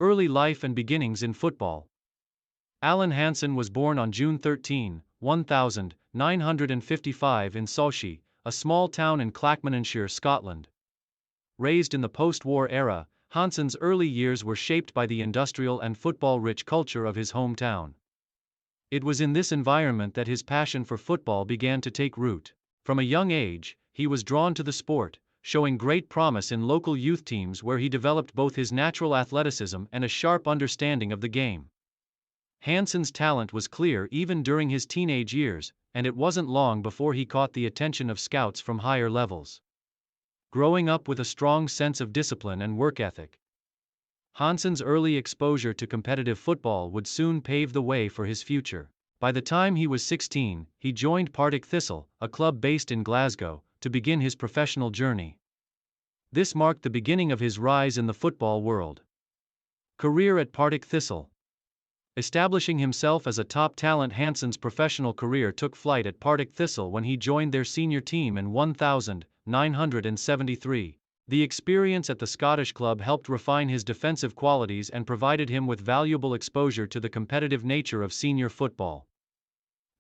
Early life and beginnings in football. Alan Hansen was born on June 13, 1955 in Salchy, a small town in Clackmannanshire, Scotland. Raised in the post-war era, Hansen's early years were shaped by the industrial and football-rich culture of his hometown. It was in this environment that his passion for football began to take root. From a young age, he was drawn to the sport, showing great promise in local youth teams where he developed both his natural athleticism and a sharp understanding of the game. Hansen's talent was clear even during his teenage years, and it wasn't long before he caught the attention of scouts from higher levels. Growing up with a strong sense of discipline and work ethic, Hansen's early exposure to competitive football would soon pave the way for his future. By the time he was 16, he joined Partick Thistle, a club based in Glasgow, to begin his professional journey. This marked the beginning of his rise in the football world. Career at Partick Thistle. Establishing himself as a top talent, Hansen's professional career took flight at Partick Thistle when he joined their senior team in 1973. The experience at the Scottish club helped refine his defensive qualities and provided him with valuable exposure to the competitive nature of senior football.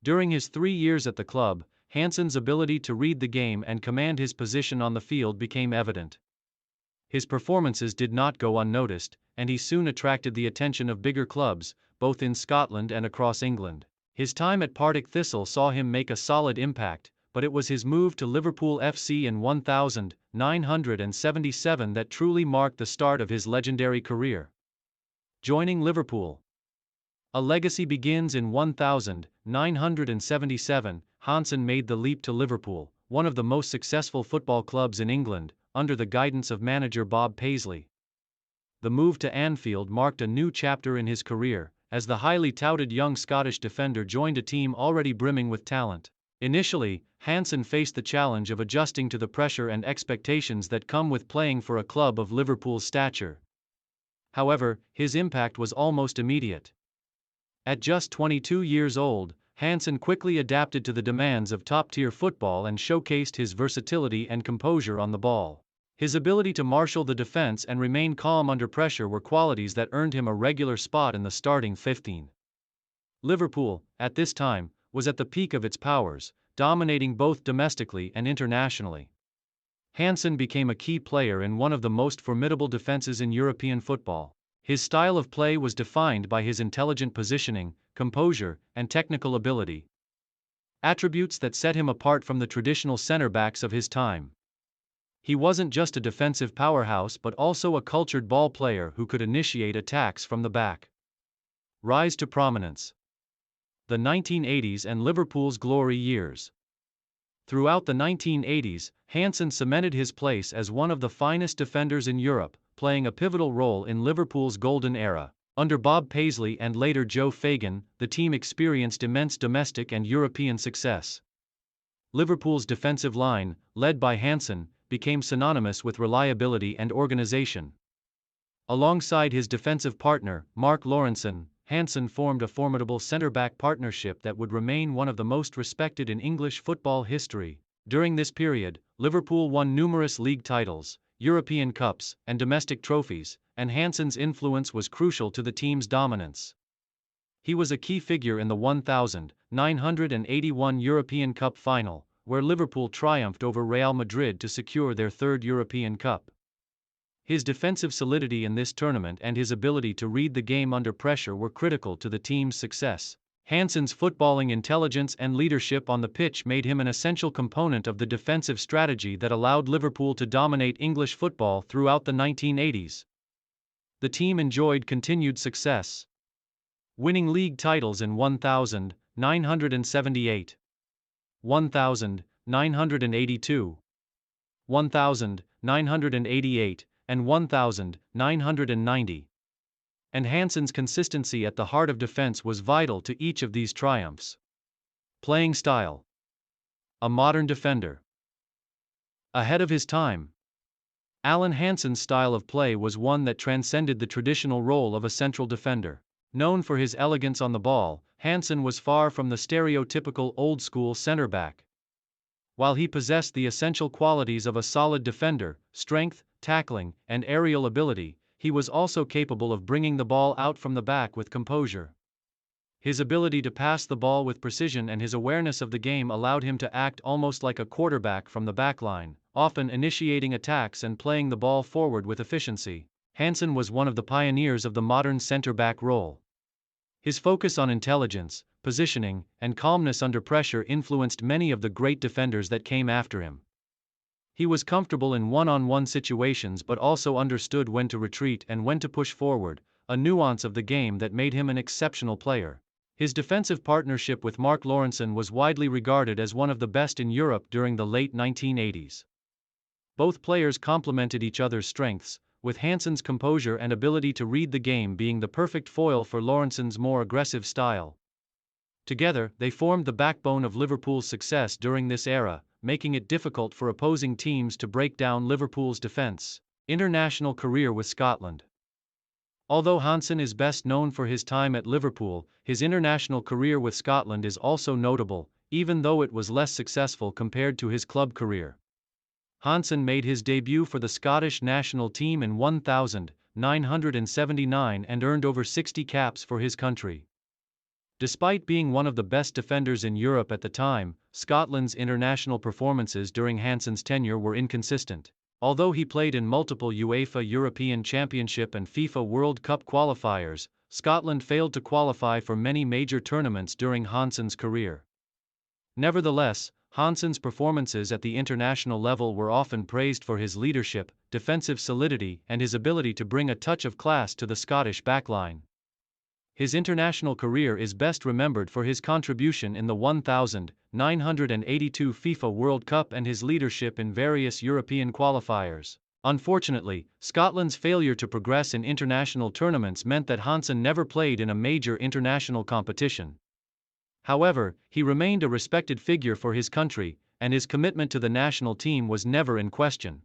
During his 3 years at the club, Hansen's ability to read the game and command his position on the field became evident. His performances did not go unnoticed, and he soon attracted the attention of bigger clubs, both in Scotland and across England. His time at Partick Thistle saw him make a solid impact, but it was his move to Liverpool FC in 1977 that truly marked the start of his legendary career. Joining Liverpool. A legacy begins in 1977. Hansen made the leap to Liverpool, one of the most successful football clubs in England, under the guidance of manager Bob Paisley. The move to Anfield marked a new chapter in his career, as the highly touted young Scottish defender joined a team already brimming with talent. Initially, Hansen faced the challenge of adjusting to the pressure and expectations that come with playing for a club of Liverpool's stature. However, his impact was almost immediate. At just 22 years old, Hansen quickly adapted to the demands of top-tier football and showcased his versatility and composure on the ball. His ability to marshal the defense and remain calm under pressure were qualities that earned him a regular spot in the starting 15. Liverpool, at this time, was at the peak of its powers, dominating both domestically and internationally. Hansen became a key player in one of the most formidable defenses in European football. His style of play was defined by his intelligent positioning, composure, and technical ability, attributes that set him apart from the traditional center-backs of his time. He wasn't just a defensive powerhouse but also a cultured ball player who could initiate attacks from the back. Rise to prominence. The 1980s and Liverpool's glory years. Throughout the 1980s, Hansen cemented his place as one of the finest defenders in Europe, playing a pivotal role in Liverpool's golden era. Under Bob Paisley and later Joe Fagan, the team experienced immense domestic and European success. Liverpool's defensive line, led by Hansen, became synonymous with reliability and organization. Alongside his defensive partner, Mark Lawrenson, Hansen formed a formidable centre-back partnership that would remain one of the most respected in English football history. During this period, Liverpool won numerous league titles, European Cups, and domestic trophies, and Hansen's influence was crucial to the team's dominance. He was a key figure in the 1981 European Cup final, where Liverpool triumphed over Real Madrid to secure their third European Cup. His defensive solidity in this tournament and his ability to read the game under pressure were critical to the team's success. Hansen's footballing intelligence and leadership on the pitch made him an essential component of the defensive strategy that allowed Liverpool to dominate English football throughout the 1980s. The team enjoyed continued success, winning league titles in 1978, 1982, 1988, and 1990. And Hansen's consistency at the heart of defense was vital to each of these triumphs. Playing style. A modern defender. Ahead of his time. Alan Hansen's style of play was one that transcended the traditional role of a central defender. Known for his elegance on the ball, Hansen was far from the stereotypical old-school center-back. While he possessed the essential qualities of a solid defender, strength, tackling, and aerial ability, he was also capable of bringing the ball out from the back with composure. His ability to pass the ball with precision and his awareness of the game allowed him to act almost like a quarterback from the backline, often initiating attacks and playing the ball forward with efficiency. Hansen was one of the pioneers of the modern center-back role. His focus on intelligence, positioning, and calmness under pressure influenced many of the great defenders that came after him. He was comfortable in one-on-one situations but also understood when to retreat and when to push forward, a nuance of the game that made him an exceptional player. His defensive partnership with Mark Lawrenson was widely regarded as one of the best in Europe during the late 1980s. Both players complemented each other's strengths, with Hansen's composure and ability to read the game being the perfect foil for Lawrenson's more aggressive style. Together, they formed the backbone of Liverpool's success during this era, making it difficult for opposing teams to break down Liverpool's defense. International career with Scotland. Although Hansen is best known for his time at Liverpool, his international career with Scotland is also notable, even though it was less successful compared to his club career. Hansen made his debut for the Scottish national team in 1979 and earned over 60 caps for his country. Despite being one of the best defenders in Europe at the time, Scotland's international performances during Hansen's tenure were inconsistent. Although he played in multiple UEFA European Championship and FIFA World Cup qualifiers, Scotland failed to qualify for many major tournaments during Hansen's career. Nevertheless, Hansen's performances at the international level were often praised for his leadership, defensive solidity, and his ability to bring a touch of class to the Scottish backline. His international career is best remembered for his contribution in the 1982 FIFA World Cup and his leadership in various European qualifiers. Unfortunately, Scotland's failure to progress in international tournaments meant that Hansen never played in a major international competition. However, he remained a respected figure for his country, and his commitment to the national team was never in question.